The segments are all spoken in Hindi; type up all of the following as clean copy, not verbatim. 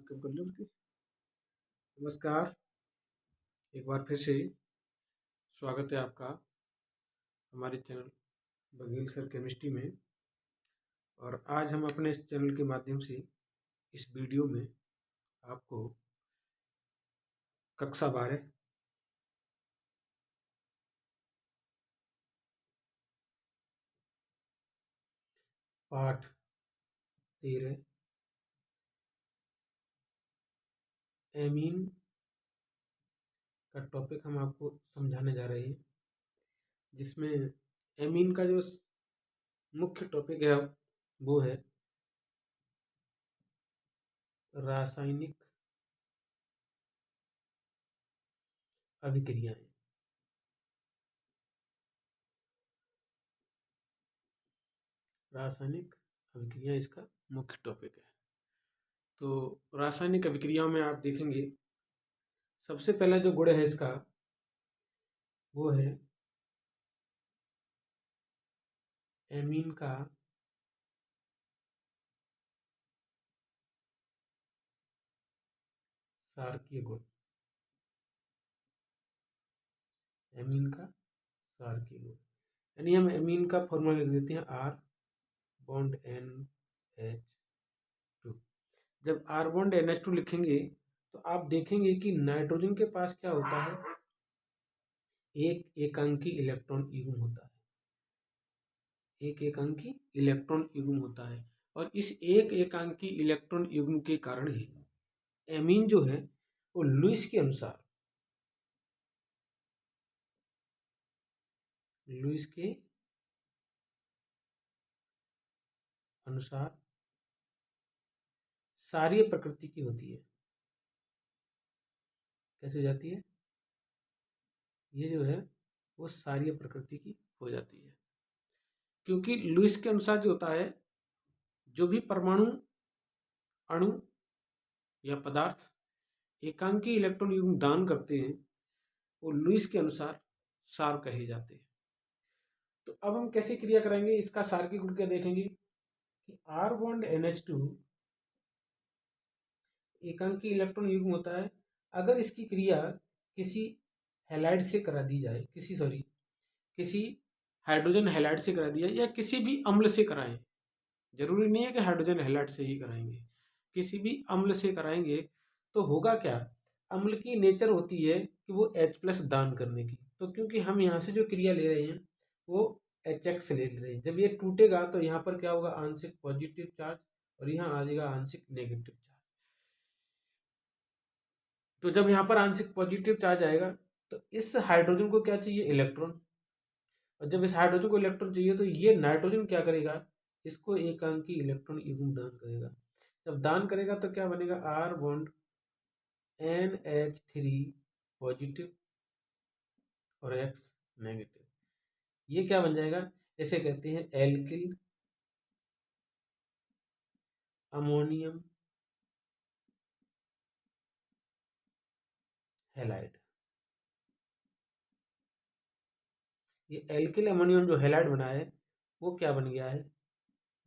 कम कर लो उसकी। नमस्कार, एक बार फिर से स्वागत है आपका हमारे चैनल बघेल सर केमिस्ट्री में। और आज हम अपने इस चैनल के माध्यम से इस वीडियो में आपको कक्षा 12 पाठ 13 एमीन का टॉपिक हम आपको समझाने जा रहे हैं, जिसमें एमीन का जो मुख्य टॉपिक है वो है रासायनिक अभिक्रियाएं। रासायनिक अभिक्रिया इसका मुख्य टॉपिक है। तो रासायनिक अभिक्रियाओं में आप देखेंगे सबसे पहला जो गुण है इसका वो है एमीन का क्षारकीय गुण। एमीन का क्षारकीय गुण यानी हम एमीन का फॉर्मूला लिख देते हैं R बॉन्ड NH2। जब R बॉन्ड NH2 लिखेंगे तो आप देखेंगे कि नाइट्रोजन के पास क्या होता है, एक एकांकी इलेक्ट्रॉन युग्म होता है। एक एकांकी इलेक्ट्रॉन युग्म होता है और इस एक एकांकी इलेक्ट्रॉन युग्म के कारण ही एमीन जो है वो लुईस के अनुसार क्षारीय प्रकृति की होती है। कैसे हो जाती है? ये जो है वो क्षारीय प्रकृति की हो जाती है, क्योंकि लुईस के अनुसार जो होता है, जो भी परमाणु, अणु या पदार्थ एकांकी इलेक्ट्रॉन युग्म दान करते हैं वो लुईस के अनुसार क्षार कहे जाते हैं। तो अब हम कैसे क्रिया कराएंगे, इसका क्षारकीय गुण क्या देखेंगे कि R बॉन्ड NH2 एकांकी इलेक्ट्रॉन युग्म होता है। अगर इसकी क्रिया किसी हैलाइड से करा दी जाए, किसी हाइड्रोजन हैलाइड से करा दी जाए या किसी भी अम्ल से कराएं, जरूरी नहीं है कि हाइड्रोजन हैलाइड से ही कराएंगे, किसी भी अम्ल से कराएंगे तो होगा क्या, अम्ल की नेचर होती है कि वो H+ दान करने की। तो क्योंकि हम यहाँ से जो क्रिया ले रहे हैं वो HX ले रहे हैं, जब ये टूटेगा तो यहाँ पर क्या होगा, आंशिक पॉजिटिव चार्ज और यहाँ आ जाएगा आंशिक नेगेटिव चार्ज। तो जब यहाँ पर आंशिक पॉजिटिव चार्ज आएगा तो इस हाइड्रोजन को क्या चाहिए, इलेक्ट्रॉन। और जब इस हाइड्रोजन को इलेक्ट्रॉन चाहिए तो ये नाइट्रोजन क्या करेगा, इसको एकांकी इलेक्ट्रॉन युग्म दान करेगा। जब दान करेगा तो क्या बनेगा, R बॉन्ड NH3 पॉजिटिव और X नेगेटिव। ये क्या बन जाएगा, इसे कहते हैं एल्किल अमोनियम हैलाइड। ये एल्किल अमोनियम जो हैलाइड बना है वो क्या बन गया है,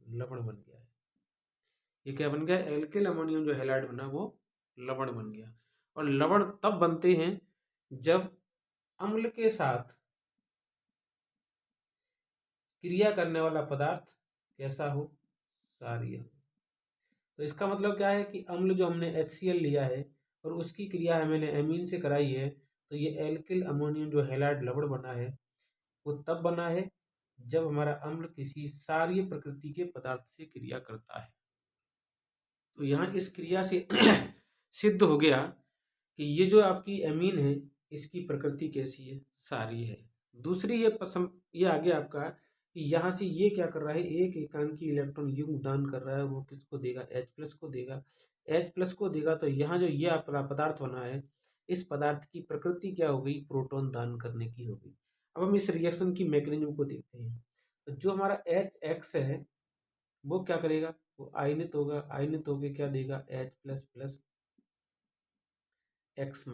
लवण बन गया है। ये क्या बन गया, एल्किल अमोनियम जो हैलाइड बना वो लवण बन गया। और लवण तब बनते हैं जब अम्ल के साथ क्रिया करने वाला पदार्थ कैसा हो, क्षारीय हो। तो इसका मतलब क्या है कि अम्ल जो हमने HCl लिया है और उसकी क्रिया मैंने एमीन से कराई है, तो ये एल्किल अमोनियम जो हैलाइड लवण बना है वो तब बना है जब हमारा अम्ल किसी क्षारीय प्रकृति के पदार्थ से क्रिया करता है। तो यहाँ इस क्रिया से सिद्ध हो गया कि ये जो आपकी एमीन है इसकी प्रकृति कैसी है, क्षारीय है। दूसरी ये आगे आपका कि यहाँ से ये क्या कर रहा है, एक एकांकी इलेक्ट्रॉन युग्म दान कर रहा है, वो किसको देगा, H+ को देगा। H+ को देगा तो यहाँ जो ये आपका पदार्थ बना है इस पदार्थ की प्रकृति क्या हो गई, प्रोटॉन दान करने की हो गई। अब हम इस रिएक्शन की मैकेनिज्म को देखते हैं। तो जो हमारा HX है वो क्या करेगा, वो आयनित होगा, आयनित होके क्या देगा, H++ X-।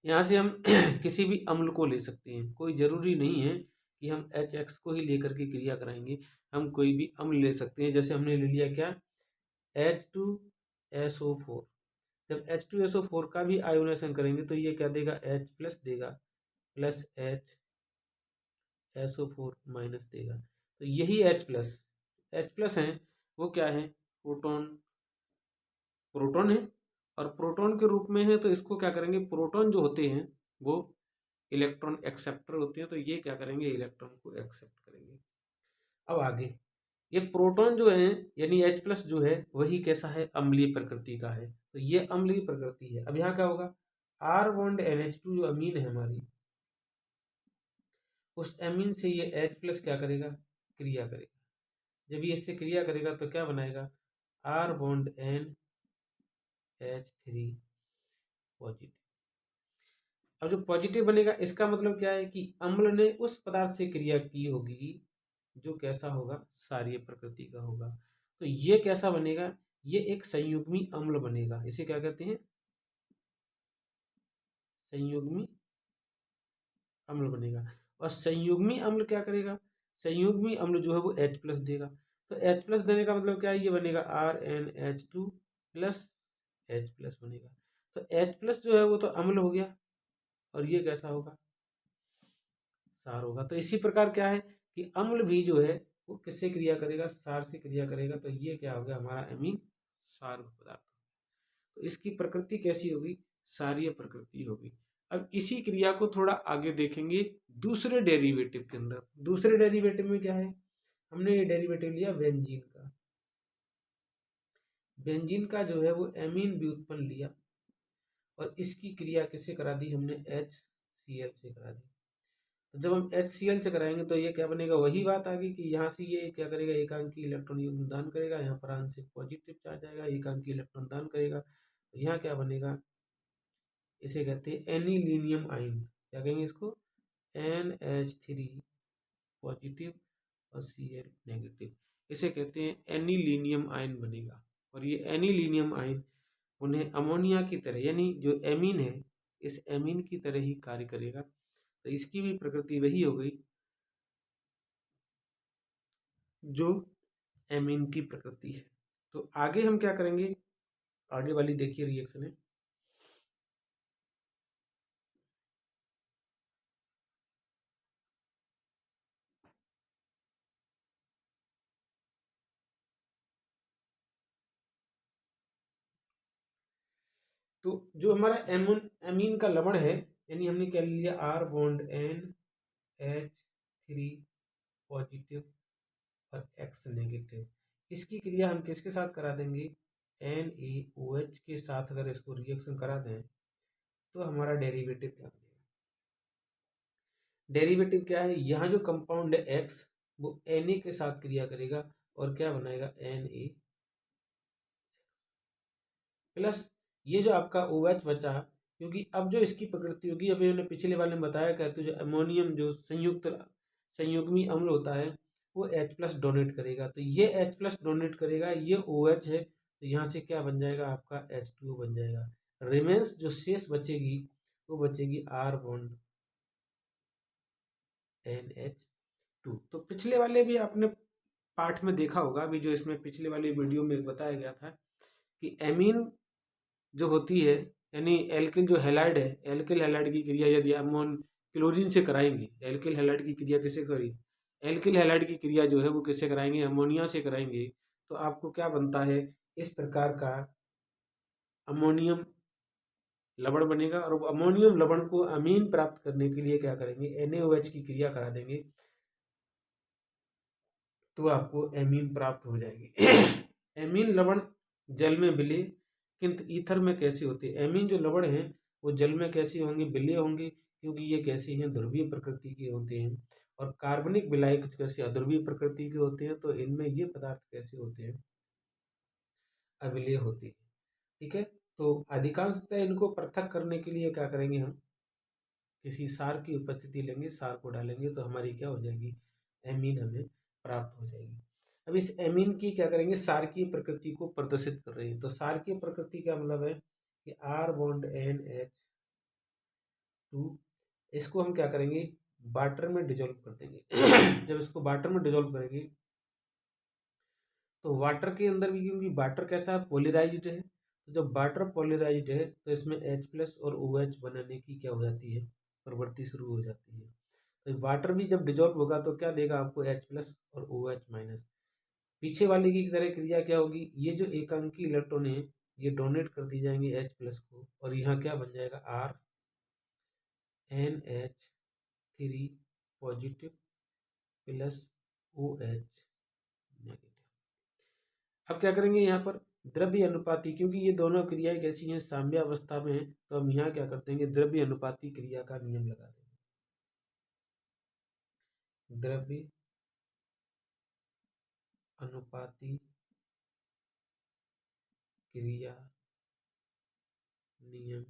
यहाँ से हम किसी भी अम्ल को ले सकते हैं, कोई जरूरी नहीं है कि हम HX को ही लेकर के क्रिया कराएंगे, हम कोई भी अम्ल ले सकते हैं। जैसे हमने ले लिया क्या, H2SO4, जब H2SO4 का भी आयोनाइजेशन करेंगे तो ये क्या देगा, H+ देगा, प्लस HSO4 माइनस देगा। तो यही H+ है वो क्या है, प्रोटॉन है, और प्रोटॉन के रूप में है तो इसको क्या करेंगे, प्रोटॉन जो होते हैं वो इलेक्ट्रॉन एक्सेप्टर होते हैं, तो ये क्या करेंगे, इलेक्ट्रॉन को एक्सेप्ट करेंगे। अब आगे ये प्रोटॉन जो है यानी H+ जो है वही कैसा है, अम्लीय प्रकृति का है, तो ये अम्लीय प्रकृति है। अब यहाँ क्या होगा, R बॉन्ड NH2 जो अमीन है हमारी, उस अमीन से ये H+ क्या करेगा, क्रिया करेगा। जब ये इससे क्रिया करेगा तो क्या बनाएगा, R बॉन्ड NH3 पॉजिटिव। अब जो पॉजिटिव बनेगा इसका मतलब क्या है कि अम्ल ने उस पदार्थ से क्रिया की होगी जो कैसा होगा, क्षारीय प्रकृति का होगा। तो ये कैसा बनेगा, ये एक संयुग्मी अम्ल बनेगा। इसे क्या कहते हैं, संयुग्मी अम्ल बनेगा। और संयुग्मी अम्ल क्या करेगा, संयुग्मी अम्ल जो है वो H+ देगा। तो H+ देने का मतलब क्या है, ये बनेगा RnH2 प्लस H+ बनेगा। तो H+ जो है वो तो अम्ल हो गया और ये कैसा होगा, क्षार होगा। तो इसी प्रकार क्या है कि अम्ल भी जो है वो किससे क्रिया करेगा, क्षार से क्रिया करेगा। तो ये क्या हो गया, हमारा अमीन क्षार पदार्थ। तो इसकी प्रकृति कैसी होगी, क्षारीय प्रकृति होगी। अब इसी क्रिया को थोड़ा आगे देखेंगे दूसरे डेरिवेटिव के अंदर। दूसरे डेरिवेटिव में क्या है, हमने ये डेरिवेटिव लिया बेंजीन का। बेंजीन का जो है वो एमीन व्युत्पन्न लिया और इसकी क्रिया किससे करा दी हमने, HCl से करा दी। तो जब हम HCl से कराएंगे तो ये क्या बनेगा, वही बात आ गई कि यहाँ से ये क्या करेगा, एकांकी इलेक्ट्रॉन युग्म दान करेगा, यहाँ पर आंशिक पॉजिटिव चार्ज आएगा, एकांकी इलेक्ट्रॉन दान करेगा। तो यहाँ क्या बनेगा, इसे कहते हैं एनिलीनियम आयन। क्या कहेंगे इसको, NH3 पॉजिटिव और Cl नेगेटिव, इसे कहते हैं एनिलीनियम आयन बनेगा। और ये एनिलीनियम आयन उन्हें अमोनिया की तरह यानी जो एमीन है इस एमीन की तरह ही कार्य करेगा। तो इसकी भी प्रकृति वही हो गई जो एमीन की प्रकृति है। तो आगे हम क्या करेंगे, आगे वाली देखिए रिएक्शन है। तो जो हमारा एमीन का लवण है, यानी हमने क्या लिया, R बॉन्ड NH3 पॉजिटिव और X नेगेटिव, इसकी क्रिया हम किसके साथ करा देंगे, NaOH के साथ। अगर इसको रिएक्शन करा दें तो हमारा डेरिवेटिव क्या बनेगा, डेरिवेटिव क्या है, यहाँ जो कंपाउंड है X वो Na के साथ क्रिया करेगा और क्या बनाएगा, Na प्लस ये जो आपका OH बचा, क्योंकि अब जो इसकी प्रकृति होगी, अभी हमने पिछले वाले में बताया कहते जो अमोनियम जो संयुग्मी अम्ल होता है वो H+ डोनेट करेगा। तो ये H+ डोनेट करेगा, ये OH है, तो यहाँ से क्या बन जाएगा, आपका H2O बन जाएगा। रिमेंस जो शेष बचेगी वो बचेगी R बॉन्ड NH2। तो पिछले वाले भी आपने पाठ में देखा होगा, अभी जो इसमें पिछले वाली वीडियो में बताया गया था कि एमीन जो होती है यानी एल्किल जो हैलाइड है, एल्किल हैलाइड की क्रिया यदि अमोन क्लोरीन से कराएंगे, एल्किल हैलाइड की क्रिया किससे, सॉरी एल्किल हैलाइड की क्रिया जो है वो किससे कराएंगे, अमोनिया से कराएंगे। तो आपको क्या बनता है, इस प्रकार का अमोनियम लवण बनेगा। और अमोनियम लवण को अमीन प्राप्त करने के लिए क्या करेंगे, NaOH की क्रिया करा देंगे तो आपको एमीन प्राप्त हो जाएगी। एमीन लवण जल में विलय, किंतु ईथर में कैसे होते हैं, एमीन जो लवण हैं वो जल में कैसे होंगे, विलय होंगे, क्योंकि ये कैसे हैं, ध्रुवीय प्रकृति के होते हैं। और कार्बनिक विलायक कैसे अध्रुवीय प्रकृति के होते हैं, तो इनमें ये पदार्थ कैसे होते हैं, अविलेय होते हैं। ठीक है, तो अधिकांशतः इनको पृथक करने के लिए क्या करेंगे, हम किसी सार की उपस्थिति लेंगे, सार को डालेंगे तो हमारी क्या हो जाएगी, एमीन हमें प्राप्त हो जाएगी। अब इस एमीन की क्या करेंगे, सार की प्रकृति को प्रदर्शित कर रहे हैं। तो सार की प्रकृति का मतलब है कि R बॉन्ड NH2, इसको हम क्या करेंगे, वाटर में डिजोल्व कर देंगे। जब इसको वाटर में डिजोल्व करेंगे तो वाटर के अंदर भी, क्योंकि वाटर कैसा है, पोलराइज्ड है, तो जब वाटर पोलराइज्ड है तो इसमें H+ और OH बनाने की क्या हो जाती है, प्रवृत्ति शुरू हो जाती है। तो वाटर भी जब डिजोल्व होगा तो क्या देगा आपको, H+ और OH-। पीछे वाले की तरह क्रिया क्या होगी, ये जो एकांकी इलेक्ट्रॉन है ये डोनेट कर दी जाएंगे H+ को, और यहाँ क्या बन जाएगा, RNH3 positive plus OH negative. अब क्या करेंगे यहाँ पर, द्रव्य अनुपाती, क्योंकि ये दोनों क्रियाएं कैसी हैं, साम्यावस्था में है, तो हम यहाँ क्या कर देंगे, द्रव्य अनुपाती क्रिया का नियम लगा देंगे। द्रव्य अनुपाती क्रिया नियम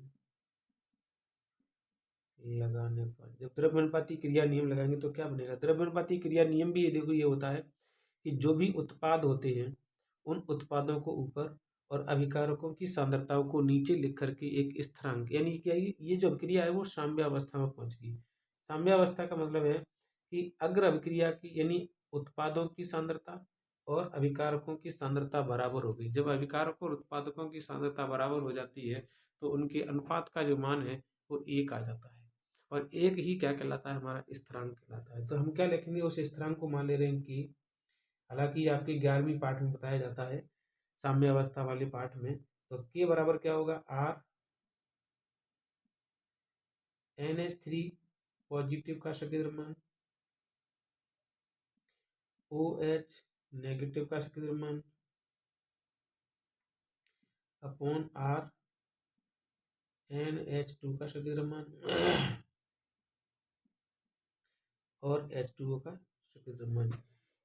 लगाने पर, जब द्रव्यानुपाती क्रिया नियम लगाएंगे तो क्या बनेगा, द्रव्यानुपाती क्रिया नियम भी ये देखो ये होता है कि जो भी उत्पाद होते हैं उन उत्पादों को ऊपर और अभिकारकों की सांद्रताओं को नीचे लिख करके एक स्थिरांक, यानी क्या ये जो अभिक्रिया है वो साम्यावस्था में पहुंच गई। साम्यावस्था का मतलब है कि अग्र अभिक्रिया की यानी उत्पादों की सांद्रता और अभिकारकों की सांद्रता बराबर हो गई। जब अभिकारकों और उत्पादकों की सांद्रता बराबर हो जाती है तो उनके अनुपात का जो मान है वो 1 आ जाता है, और एक ही क्या कहलाता है, हमारा स्थिरांक कहलाता है। तो हम क्या लिखेंगे, उस स्थिरांक को मान ले रहे हैं कि, हालांकि आपके 11वीं पाठ में बताया जाता है साम्यावस्था वाले पाठ में, तो के बराबर क्या होगा, RNH3 पॉजिटिव का सही द्रव्यमान, OH नेगेटिव का सही द्रव्यमान अपॉन RNH2 का सही द्रव्यमान और H2O का सही द्रव्यमान।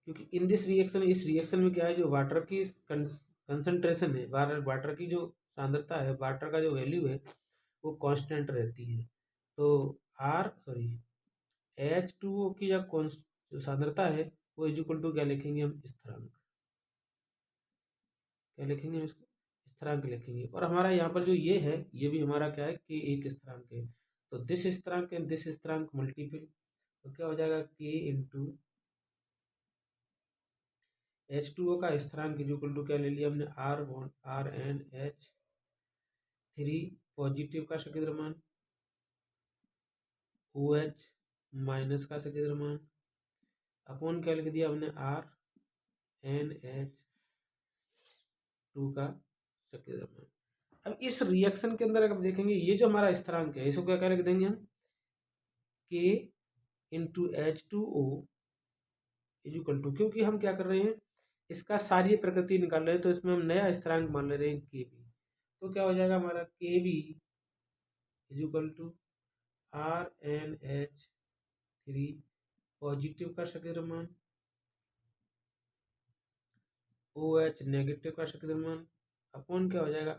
क्योंकि इन दिस रिएक्शन, इस रिएक्शन में क्या है, जो वाटर की कंसंट्रेशन है, वाटर की जो सांद्रता है, वाटर का जो वैल्यू है वो कांस्टेंट रहती है। तो H2O की जो सांद्रता है वो इज इक्वल टू क्या लिखेंगे हम, स्थिरांक। क्या लिखेंगे हम इसको, स्थिरांक लिखेंगे। और हमारा यहाँ पर जो ये है ये भी हमारा क्या है, कि एक स्थिरांक है। तो दिस स्थिरांक एंड दिस स्थिरांक मल्टीपल, तो क्या हो जाएगा, K इंटू H2O का स्थिरांक इज इक्वल टू क्या ले लिया हमने, RNH3 पॉजिटिव का सही द्रव्यमान, OH माइनस का सही द्रव्यमान अपॉन क्या लिख दिया हमने, RNH2 का सही द्रव्यमान। अब इस रिएक्शन के अंदर अगर देखेंगे, ये जो हमारा स्थिरांक है इसको क्या क्या लिख देंगे हम, K into H2O is equal to, क्योंकि हम क्या कर रहे हैं, इसका सारी प्रकृति निकाल रहे हैं तो इसमें हम नया स्थिरांक मान ले रहे हैं Kb। तो क्या हो जाएगा हमारा, Kb is equal to RNH3 positive का सही द्रव्यमान, OH नेगेटिव का सही द्रव्यमान अपॉन क्या हो जाएगा,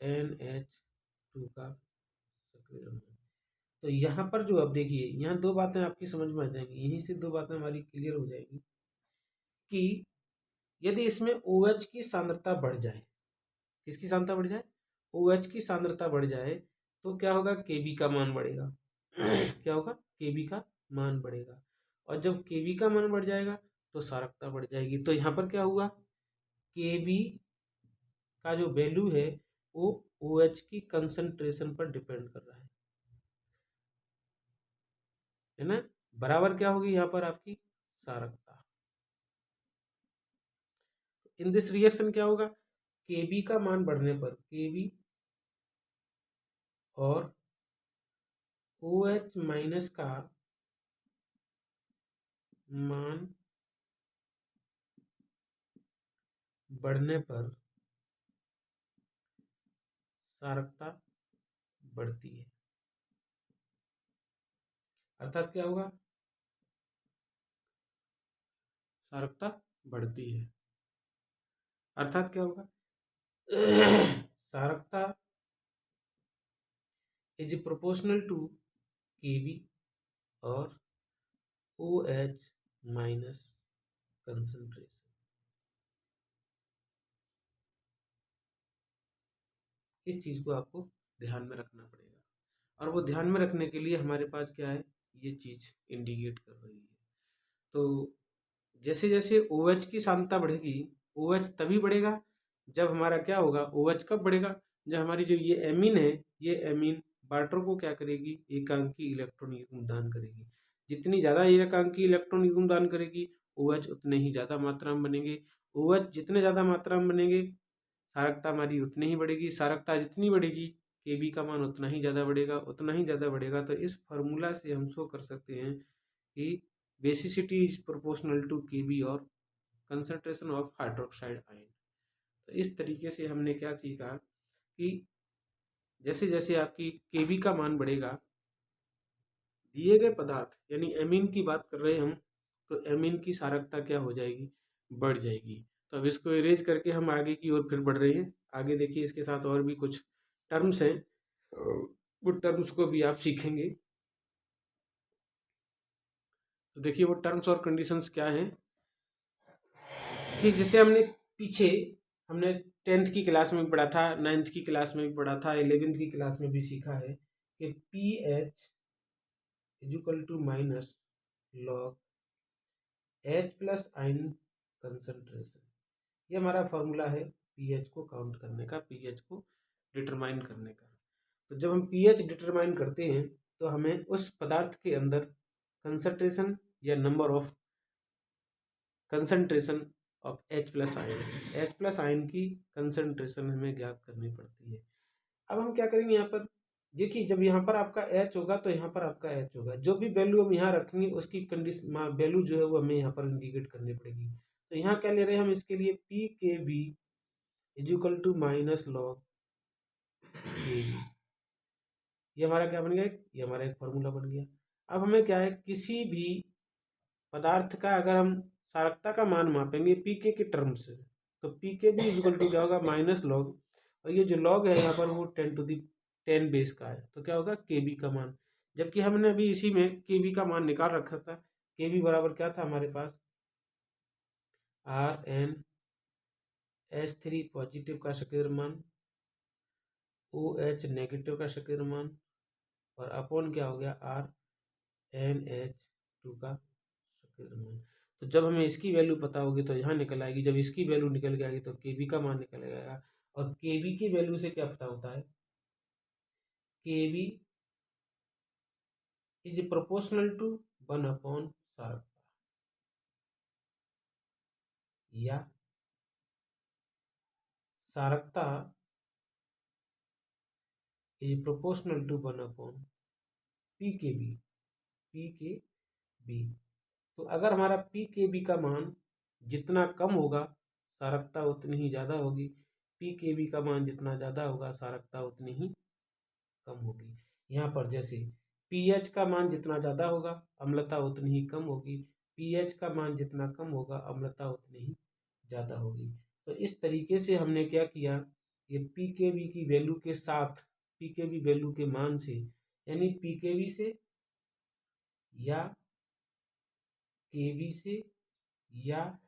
RNH2 का सही द्रव्यमान। तो यहाँ पर जो अब देखिए, यहाँ दो बातें आपकी समझ में आ जाएंगी, यहीं से दो बातें हमारी क्लियर हो जाएंगी कि यदि इसमें OH की सांद्रता बढ़ जाए, किसकी सांद्रता बढ़ जाए, OH की सांद्रता बढ़ जाए, तो क्या होगा, Kb का मान बढ़ेगा क्या होगा, Kb का मान बढ़ेगा, और जब Kb का मान बढ़ जाएगा तो सारकता बढ़ जाएगी। तो यहाँ पर क्या हुआ, Kb का जो वैल्यू है वो OH की कंसंट्रेशन पर डिपेंड कर रहा है ना, बराबर क्या होगी यहाँ पर आपकी सारकता। इन दिस रिएक्शन क्या होगा, Kb का मान बढ़ने पर, Kb और OH माइनस का मान बढ़ने पर सारकता बढ़ती है। अर्थात क्या होगा, सारकता बढ़ती है, अर्थात क्या होगा सारकता इज प्रोपोर्शनल टू Kb और OH माइनस कंसंट्रेशन। इस चीज को आपको ध्यान में रखना पड़ेगा, और वो ध्यान में रखने के लिए हमारे पास क्या है, ये चीज इंडिकेट कर रही है। तो जैसे जैसे OH की सांद्रता बढ़ेगी, OH तभी बढ़ेगा जब हमारा क्या होगा, OH कब बढ़ेगा, जब हमारी जो ये एमीन है, ये एमीन वाटर को क्या करेगी, एकांकी इलेक्ट्रॉन युग्म दान करेगी। जितनी ज़्यादा एकांकी इलेक्ट्रॉन युग्म दान करेगी, OH उतने ही ज़्यादा मात्रा में बनेंगे। OH जितने ज़्यादा मात्रा में बनेंगे, सारकता हमारी उतनी ही बढ़ेगी। सारकता जितनी बढ़ेगी, Kb का मान उतना ही ज़्यादा बढ़ेगा, उतना ही ज़्यादा बढ़ेगा। तो इस फार्मूला से हम शो कर सकते हैं कि basicity is proportional to Kb और कंसंट्रेशन ऑफ हाइड्रोक्साइड आयन। तो इस तरीके से हमने क्या सीखा कि जैसे जैसे आपकी Kb का मान बढ़ेगा, दिए गए पदार्थ यानी एमीन की बात कर रहे हैं हम, तो एमीन की सारकता क्या हो जाएगी, बढ़ जाएगी। तो अब इसको इरेज करके हम आगे की ओर फिर बढ़ रहे हैं। आगे देखिए इसके साथ और भी कुछ टर्म्स हैं, वो टर्म्स को भी आप सीखेंगे। तो देखिए वो टर्म्स और कंडीशंस क्या हैं कि जैसे हमने 10th की क्लास में भी पढ़ा था, 9th की क्लास में भी पढ़ा था, 11th की क्लास में भी सीखा है कि pH equal to minus log H plus ion concentration. ये हमारा फॉर्मूला है pH को काउंट करने का, pH को डिटरमाइन करने का। तो जब हम pH डिटरमाइन करते हैं तो हमें उस पदार्थ के अंदर कंसंट्रेशन या number of concentration of H plus ion की कंसंट्रेशन हमें ज्ञात करनी पड़ती है। अब हम क्या करेंगे, यहाँ पर देखिए जब यहाँ पर आपका H होगा तो यहाँ पर आपका H होगा, जो भी वैल्यू हम यहाँ रखेंगे उसकी कंडीशन वैल्यू जो है वो हमें यहाँ पर इंडिकेट करनी पड़ेगी। तो यहाँ क्या ले रहे हैं हम, इसके लिए pKb equal to minus log Kb। ये हमारा क्या बन गया, ये हमारा एक फॉर्मूला बन गया। अब हमें क्या है, किसी भी पदार्थ का अगर हम सारकता का मान मापेंगे पीके के टर्म से, तो पीके भी इक्वल टू क्या होगा, माइनस लॉग, और ये जो लॉग है यहाँ पर वो 10 बेस का है, तो क्या होगा केबी का मान। जबकि हमने अभी इसी में केबी का मान निकाल रखा था। केबी बराबर क्या था हमारे पास, RnH3 पॉजिटिव का सक्रिय मान, OH नेगेटिव का सक्रिय मान, और अपॉन क्या हो गया RnH2 का सक्रिय मान। तो जब हमें इसकी वैल्यू पता होगी तो यहाँ निकल आएगी, जब इसकी वैल्यू निकल के आएगी तो केबी का मान निकल आएगा। और केबी की वैल्यू से क्या पता होता है, केबी इज प्रोपोर्शनल टू 1/सारकता, या सारकता इज प्रोपोर्शनल टू 1/पीकेबी, पीकेबी। तो अगर हमारा पीकेबी का मान जितना कम होगा, सारकता उतनी ही ज़्यादा होगी। पीकेबी का मान जितना ज़्यादा होगा, सारकता उतनी ही कम होगी। यहाँ पर जैसे पीएच का मान जितना ज़्यादा होगा, अम्लता उतनी ही कम होगी। पीएच का मान जितना कम होगा, अम्लता उतनी ही ज़्यादा होगी। तो इस तरीके से हमने क्या किया, ये पीकेबी की वैल्यू के साथ, पीकेबी वैल्यू के मान से, यानी पीकेबी से या केबी से या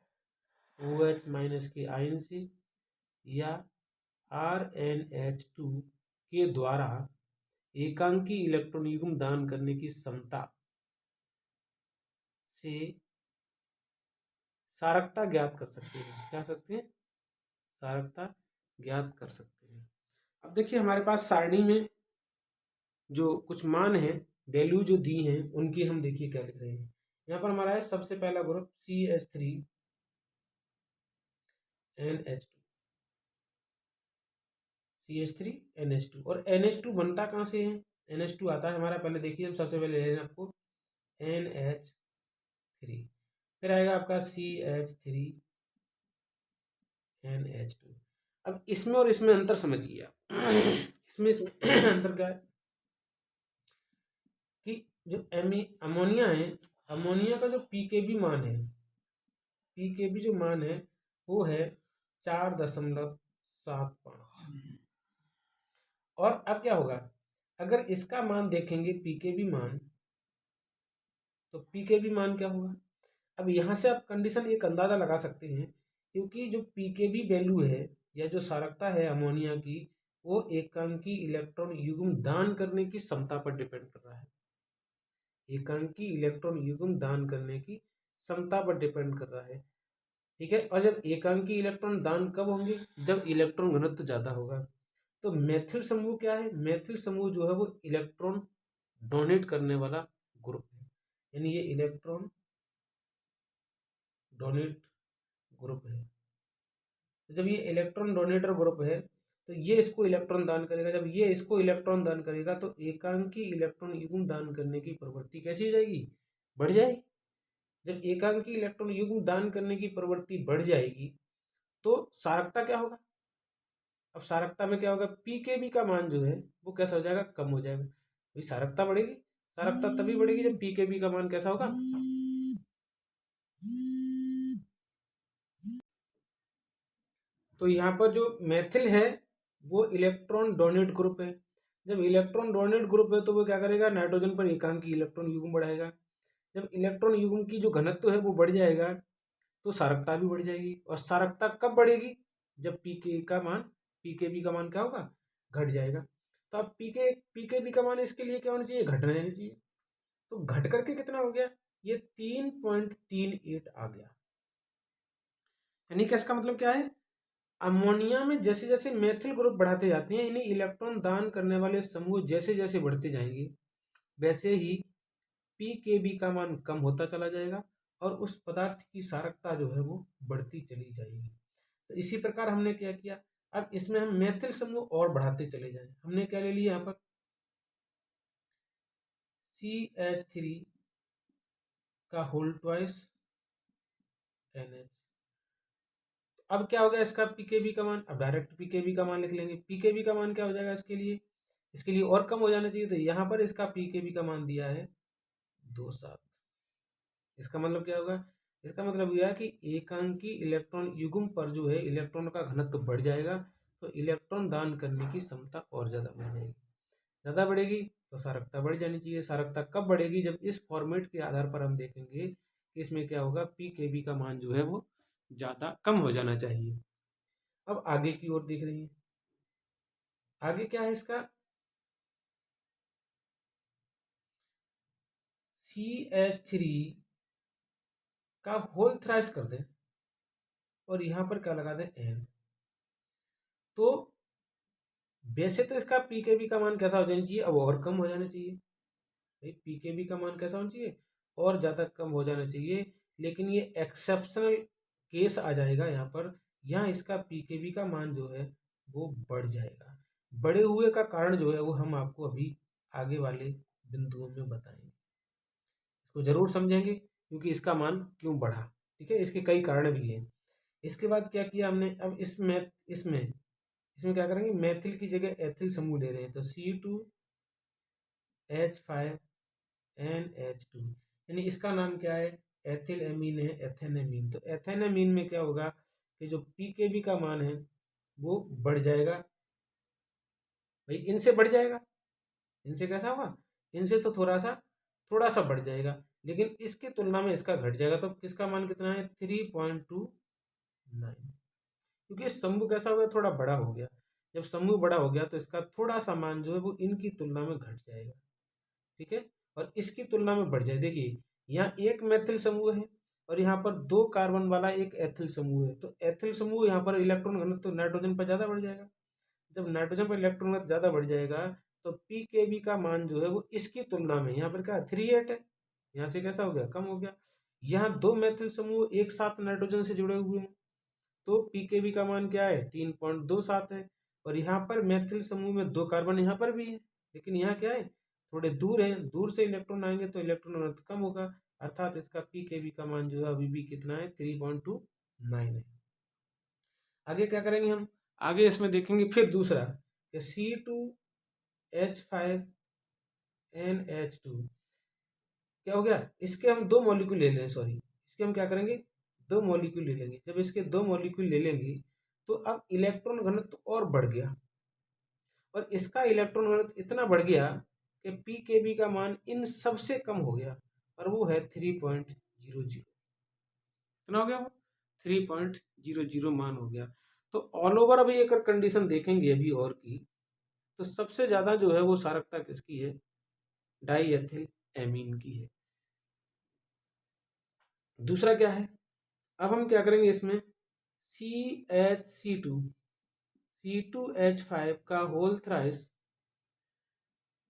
OH माइनस के आयन से या RnH2 के द्वारा एकांकी इलेक्ट्रॉन युग्म दान करने की क्षमता से सारकता ज्ञात कर सकते हैं। क्या सकते हैं, सारकता ज्ञात कर सकते हैं। अब देखिए हमारे पास सारणी में जो कुछ मान है, वैल्यू जो दी हैं, उनकी हम देखिए क्या लिख रहे हैं। यहाँ पर हमारा है सबसे पहला ग्रुप CH3NH2, CH3NH2, और NH2 बनता कहाँ से है, NH2 आता है हमारा, पहले देखिए हम सबसे पहले ले लें आपको NH3, फिर आएगा आपका CH3NH2। अब इसमें और इसमें अंतर समझिए आप। इसमें अंतर क्या है कि जो अमोनिया है, अमोनिया का जो पीकेबी मान है, पीकेबी जो मान है वो है 4.75। और अब क्या होगा, अगर इसका मान देखेंगे पीकेबी मान, तो पीकेबी मान क्या होगा। अब यहाँ से आप कंडीशन एक अंदाजा लगा सकते हैं, क्योंकि जो पीकेबी वैल्यू है या जो सारकता है अमोनिया की, वो एकांकी इलेक्ट्रॉन युग्म दान करने की क्षमता पर डिपेंड कर रहा है। एकांकी इलेक्ट्रॉन युग्म दान करने की क्षमता पर डिपेंड कर रहा है। ठीक है। और जब एकांकी इलेक्ट्रॉन दान कब होंगे? जब इलेक्ट्रॉन घनत्व ज्यादा होगा। तो मेथिल समूह क्या है? मेथिल समूह जो है वो इलेक्ट्रॉन डोनेट करने वाला ग्रुप है, यानी ये इलेक्ट्रॉन डोनेट ग्रुप है। तो जब ये इलेक्ट्रॉन डोनेटर ग्रुप है तो ये इसको इलेक्ट्रॉन दान करेगा। जब ये इसको इलेक्ट्रॉन दान करेगा तो एकांकी इलेक्ट्रॉन युग्म दान करने की प्रवृत्ति कैसी हो जाएगी? बढ़ जाएगी। जब एकांकी इलेक्ट्रॉन युग्म दान करने की प्रवृत्ति बढ़ जाएगी तो सारकता क्या होगा? अब सारकता में क्या होगा? पीकेबी का मान जो है वो कैसा हो जाएगा? कम हो जाएगा। भाई सारकता बढ़ेगी, सारकता तभी बढ़ेगी जब पीकेबी का मान कैसा होगा? तो यहाँ पर जो मेथिल है वो इलेक्ट्रॉन डोनेट ग्रुप है। जब इलेक्ट्रॉन डोनेट ग्रुप है तो वो क्या करेगा? नाइट्रोजन पर एकांकी इलेक्ट्रॉन युग्म बढ़ाएगा। जब इलेक्ट्रॉन युग्म की जो घनत्व है वो बढ़ जाएगा तो सारकता भी बढ़ जाएगी। और सारकता कब बढ़ेगी? जब पीकेबी का मान क्या होगा? घट जाएगा। तो अब पीकेबी का मान इसके लिए क्या होना चाहिए? घटना जाना चाहिए। तो घट करके कितना हो गया? ये 3.38 आ गया। यानी कि इसका मतलब क्या है? अमोनिया में जैसे जैसे मेथिल ग्रुप बढ़ाते जाते हैं, यानी इलेक्ट्रॉन दान करने वाले समूह जैसे जैसे बढ़ते जाएंगे वैसे ही पीकेबी का मान कम होता चला जाएगा और उस पदार्थ की सारकता जो है वो बढ़ती चली जाएगी। तो इसी प्रकार हमने क्या किया? अब इसमें हम मेथिल समूह और बढ़ाते चले जाएं। हमने क्या ले लिया यहाँ पर? CH3 का होल ट्वाइस NH। अब क्या हो गया इसका? पीकेबी का मान, अब डायरेक्ट पीकेबी का मान लिख लेंगे। पीकेबी का मान क्या हो जाएगा इसके लिए? इसके लिए और कम हो जाना चाहिए। तो यहाँ पर इसका पीकेबी का मान दिया है 2.7। इसका मतलब क्या होगा? इसका मतलब यह है कि एकांकी इलेक्ट्रॉन युग्म पर जो है इलेक्ट्रॉन का घनत्व बढ़ जाएगा तो इलेक्ट्रॉन दान करने की क्षमता और ज़्यादा बढ़ जाएगी। ज़्यादा बढ़ेगी तो सारकता बढ़ जानी चाहिए। सारकता कब बढ़ेगी? जब इस फॉर्मेट के आधार पर हम देखेंगे कि इसमें क्या होगा, पीकेबी का मान जो है वो ज़्यादा कम हो जाना चाहिए। अब आगे की ओर देख रही है, आगे क्या है इसका? CH3 का होल थ्राइस कर दें और यहाँ पर क्या लगा दें? N। तो वैसे तो इसका पीकेबी का मान कैसा हो जाना चाहिए? अब और कम हो जाना चाहिए। भाई पीकेबी का मान कैसा होना चाहिए? और ज़्यादा कम हो जाना चाहिए। लेकिन ये एक्सेप्शनल केस आ जाएगा यहाँ पर। यहाँ इसका पीकेबी का मान जो है वो बढ़ जाएगा। बढ़े हुए का कारण जो है वो हम आपको अभी आगे वाले बिंदुओं में बताएंगे। इसको जरूर समझेंगे क्योंकि इसका मान क्यों बढ़ा। ठीक है, इसके कई कारण भी हैं। इसके बाद क्या किया हमने? अब इसमें इसमें क्या करेंगे? मेथिल की जगह एथिल समूह ले रहे हैं। तो C2H5NH2, यानी इसका नाम क्या है? एथिल एमीन है, एथेनेमीन। तो एथेनेमीन में क्या होगा कि जो पीकेबी का मान है वो बढ़ जाएगा। भाई इनसे बढ़ जाएगा, इनसे कैसा होगा? इनसे तो थोड़ा सा बढ़ जाएगा, लेकिन इसकी तुलना में इसका घट जाएगा। तो किसका मान कितना है? 3.29। क्योंकि समूह कैसा हो गया? थोड़ा बड़ा हो गया। जब समूह बड़ा हो गया तो इसका थोड़ा सा मान जो है वो इनकी तुलना में घट जाएगा। ठीक है, और इसकी तुलना में बढ़ जाए। देखिए यहाँ एक मेथिल समूह है और यहाँ पर 2 कार्बन वाला एक एथिल समूह है। तो एथिल समूह यहाँ पर इलेक्ट्रॉन घनत्व तो नाइट्रोजन पर ज़्यादा बढ़ जाएगा। जब नाइट्रोजन पर इलेक्ट्रॉन घनत्व ज़्यादा बढ़ जाएगा तो पीकेबी का मान जो है वो इसकी तुलना में यहाँ पर क्या 3.8 है, यहाँ से कैसा हो गया? कम हो गया। यहाँ 2 मेथिल समूह एक साथ नाइट्रोजन से जुड़े हुए हैं तो पीकेबी का मान क्या है? 3.27 है। और यहाँ पर मेथिल समूह में 2 कार्बन यहाँ पर भी है, लेकिन यहाँ क्या है? थोड़े दूर है, दूर से इलेक्ट्रॉन आएंगे तो इलेक्ट्रॉन घनत्व कम होगा। अर्थात इसका पीकेबी का मान जो है अभी भी कितना है? 3.29 है। आगे क्या करेंगे हम? आगे इसमें देखेंगे फिर दूसरा कि C2H5NH2 क्या हो गया? इसके हम 2 मॉलिक्यूल ले लें, सॉरी, इसके हम क्या करेंगे? 2 मॉलिक्यूल ले लेंगे। जब इसके 2 मॉलिक्यूल ले लेंगे तो अब इलेक्ट्रॉन घनत्व और बढ़ गया और इसका इलेक्ट्रॉन घनत्व इतना बढ़ गया कि पीकेबी का मान इन सबसे कम हो गया और वो है 3.00। कितना हो गया वो? 3.00 मान हो गया। तो ऑल ओवर अभी एक कंडीशन देखेंगे अभी और की, तो सबसे ज्यादा जो है वो सारकता किसकी है? डाई एथिल एमीन की है। दूसरा क्या है? अब हम क्या करेंगे इसमें C2H5 का होल थ्राइस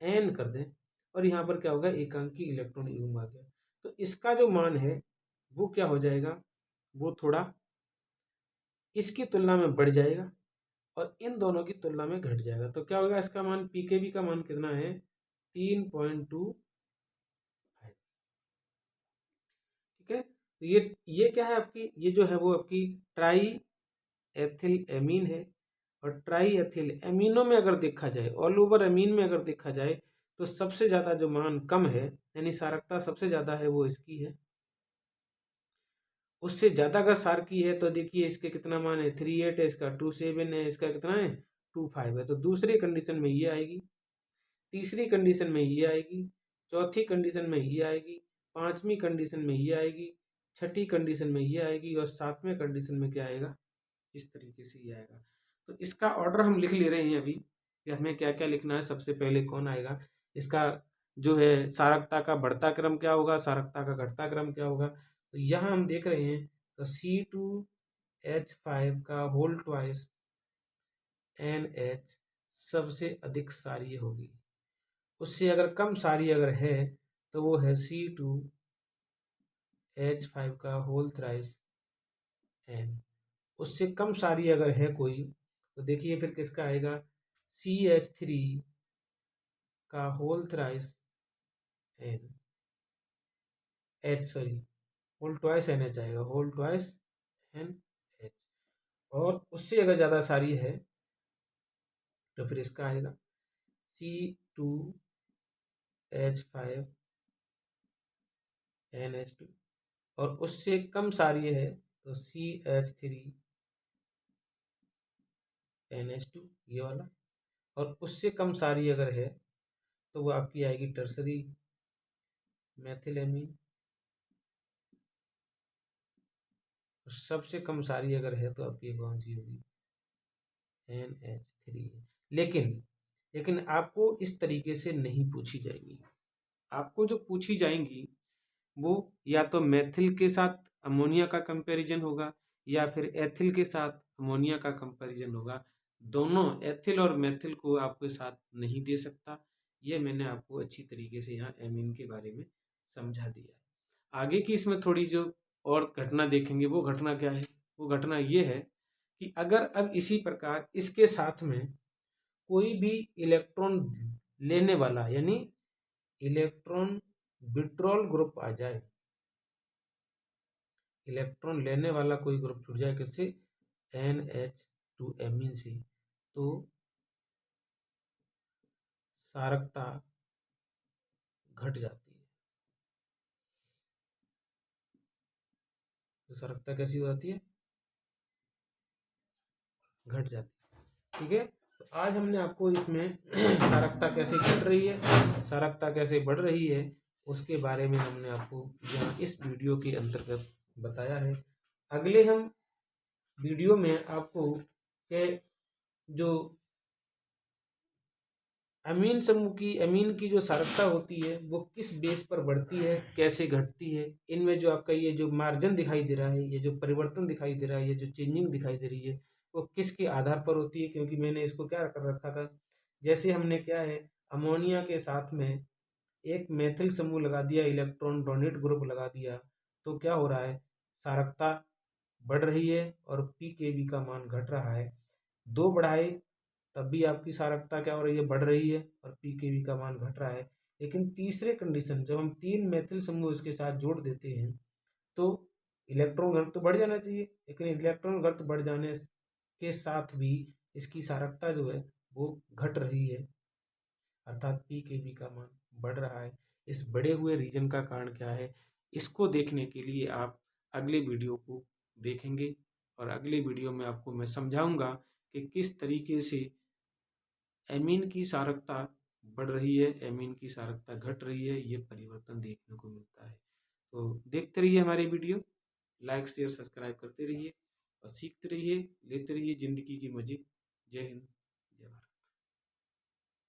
n कर दें और यहाँ पर क्या होगा एकांकी इलेक्ट्रॉन युग्म आ गया। तो इसका जो मान है वो क्या हो जाएगा, वो थोड़ा इसकी तुलना में बढ़ जाएगा और इन दोनों की तुलना में घट जाएगा। तो क्या होगा, इसका मान पीकेबी का मान कितना है 3.25। ठीक है, तो ये क्या है आपकी, ये जो है वो आपकी ट्राई एथिल एमीन है। और ट्राई एथिल एमीनों में अगर देखा जाए, ऑल ओवर एमीन में अगर देखा जाए, तो सबसे ज़्यादा जो मान कम है यानी सारकता सबसे ज़्यादा है वो इसकी है। उससे ज़्यादा अगर सार की है तो देखिए इसके कितना मान है 3.8 है, इसका 2.7 है, इसका कितना है 2.5 है। तो दूसरी कंडीशन में ये आएगी, तीसरी कंडीशन में ये आएगी, चौथी कंडीशन में ये आएगी, पांचवी कंडीशन में ये आएगी, छठी कंडीशन में ये आएगी और सातवें कंडीशन में क्या आएगा, इस तरीके से ये आएगा। तो इसका ऑर्डर हम लिख ले रहे हैं अभी कि हमें क्या क्या लिखना है। सबसे पहले कौन आएगा, इसका जो है सारकता का बढ़ता क्रम क्या होगा, सारकता का घटता क्रम क्या होगा। तो यहाँ हम देख रहे हैं तो C2H5 का होल ट्वाइस NH सबसे अधिक सारीय होगी। उससे अगर कम सारी अगर है तो वो है C2H5 का होल थ्राइस N। उससे कम सारी अगर है कोई तो देखिए फिर किसका आएगा CH3 का whole thrice N H, sorry whole twice NH आएगा, होल ट्वाइस NH। और उससे अगर ज़्यादा सारी है तो फिर इसका आएगा C2H5 NH2। और उससे कम सारी है तो CH3 NH2 ये वाला। और उससे कम सारी अगर है तो वो आपकी आएगी टर्सरी मेथिलेमीन। और सबसे कम सारी अगर है तो आपकी कौन सी होगी NH3। लेकिन लेकिन आपको इस तरीके से नहीं पूछी जाएगी। आपको जो पूछी जाएंगी वो या तो मेथिल के साथ अमोनिया का कंपैरिजन होगा या फिर एथिल के साथ अमोनिया का कंपैरिजन होगा। दोनों एथिल और मेथिल को आपके साथ नहीं दे सकता। ये मैंने आपको अच्छी तरीके से यहाँ एमीन के बारे में समझा दिया है। आगे की इसमें थोड़ी जो और घटना देखेंगे, वो घटना क्या है, वो घटना ये है कि अगर अब इसी प्रकार इसके साथ में कोई भी इलेक्ट्रॉन लेने वाला यानी इलेक्ट्रॉन विड्रॉल ग्रुप आ जाए, इलेक्ट्रॉन लेने वाला कोई ग्रुप छूट जाए किससे NH2 एमीन से, तो सारकता घट जाती है। तो सारकता कैसी हो जाती है, घट जाती है। ठीक है, तो आज हमने आपको इसमें सारकता कैसे घट रही है, सारकता कैसे बढ़ रही है, उसके बारे में हमने आपको यहाँ इस वीडियो के अंतर्गत बताया है। अगले हम वीडियो में आपको के जो अमीन समूह की अमीन की जो सारकता होती है वो किस बेस पर बढ़ती है, कैसे घटती है, इनमें जो आपका ये जो मार्जिन दिखाई दे रहा है, ये जो परिवर्तन दिखाई दे रहा है, ये जो चेंजिंग दिखाई दे रही है, वो किसके आधार पर होती है। क्योंकि मैंने इसको क्या कर रखा था, जैसे हमने क्या है अमोनिया के साथ में एक मेथिल समूह लगा दिया, इलेक्ट्रॉन डोनेट ग्रुप लगा दिया, तो क्या हो रहा है सारकता बढ़ रही है और पीकेबी का मान घट रहा है। दो बढ़ाए तब भी आपकी सारकता क्या हो रही है, बढ़ रही है और पीकेबी का मान घट रहा है। लेकिन तीसरे कंडीशन जब हम 3 मेथिल समूह इसके साथ जोड़ देते हैं तो इलेक्ट्रॉन घनत्व तो बढ़ जाना चाहिए, लेकिन इलेक्ट्रॉन घनत्व बढ़ जाने के साथ भी इसकी सारकता जो है वो घट रही है, अर्थात पीकेबी का मान बढ़ रहा है। इस बढ़े हुए रीजन का कारण क्या है, इसको देखने के लिए आप अगले वीडियो को देखेंगे और अगले वीडियो में आपको मैं समझाऊंगा कि किस तरीके से एमीन की सारकता बढ़ रही है, एमीन की सारकता घट रही है, ये परिवर्तन देखने को मिलता है। तो देखते रहिए हमारे वीडियो, लाइक शेयर सब्सक्राइब करते रहिए और सीखते रहिए, लेते रहिए ज़िंदगी की मज़े। जय हिंद।